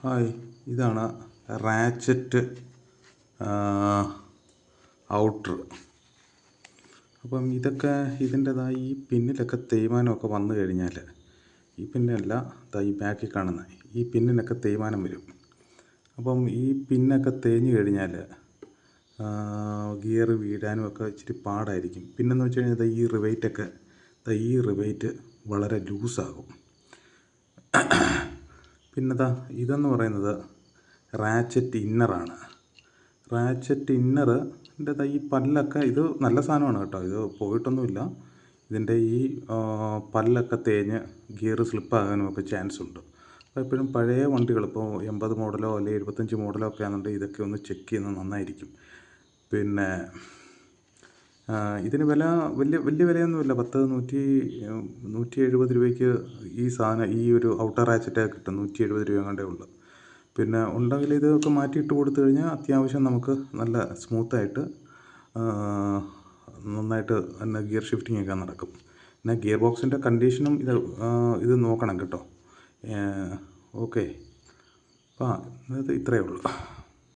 Hi, ഇതാണ് ratchet outer. അപ്പം ഇതൊക്കെ ഇതിൻ്റെതായ ഈ പിന്നിലൊക്കെ തേയ്മാനമൊക്കെ വന്നു കഴിഞ്ഞാൽ, ഈ പിന്നല്ല, ഈ ബാക്കിൽ കാണുന്ന ഈ പിന്നിനൊക്കെ തേയ്മാനം വരും. അപ്പം ഈ പിന്നൊക്കെ തേഞ്ഞു കഴിഞ്ഞാൽ ഗിയർ വീഴാനും ഒക്കെ ഇച്ചിരി പാടായിരിക്കും. പിന്നെന്ന് വെച്ച് കഴിഞ്ഞാൽ ഈ റിവൈറ്റ് വളരെ ലൂസാകും. പിന്നെ ഇതെന്ന് പറയുന്നത് റാച്ചറ്റ് ഇന്നറാണ്. റാച്ചറ്റ് ഇന്നറിൻ്റെ ഈ പല്ലൊക്കെ, ഇത് നല്ല സാധനമാണ് കേട്ടോ, ഇത് പോയിട്ടൊന്നുമില്ല. ഇതിൻ്റെ ഈ പല്ലൊക്കെ തേഞ്ഞ് ഗിയർ സ്ലിപ്പാകാനും ഒക്കെ ചാൻസ് ഉണ്ട്. അപ്പോൾ എപ്പോഴും പഴയ വണ്ടികൾ, ഇപ്പോൾ 80 മോഡലോ അല്ലെങ്കിൽ 75 മോഡലോ ഒക്കെ ആണെന്നുണ്ടെങ്കിൽ ഇതൊക്കെ ഒന്ന് ചെക്ക് ചെയ്യുന്നത് നന്നായിരിക്കും. പിന്നെ ഇതിന് വില വലിയ വിലയൊന്നുമില്ല. 170 രൂപയ്ക്ക് ഈ സാധനം, ഈ ഒരു ഔട്ടർ റാച്ചറ്റൊക്കെ കിട്ടും. 170 രൂപ കണ്ടേ ഉള്ളൂ. പിന്നെ ഉണ്ടെങ്കിൽ ഇതൊക്കെ മാറ്റിയിട്ട് കൊടുത്തു കഴിഞ്ഞാൽ അത്യാവശ്യം നമുക്ക് നല്ല സ്മൂത്തായിട്ട് നന്നായിട്ട് തന്നെ ഗിയർ ഷിഫ്റ്റിംഗ് ഒക്കെ നടക്കും. പിന്നെ ഗിയർ ബോക്സിൻ്റെ കണ്ടീഷനും ഇത് നോക്കണം കേട്ടോ. ഓക്കെ, ഇത്രയേ ഉള്ളൂ.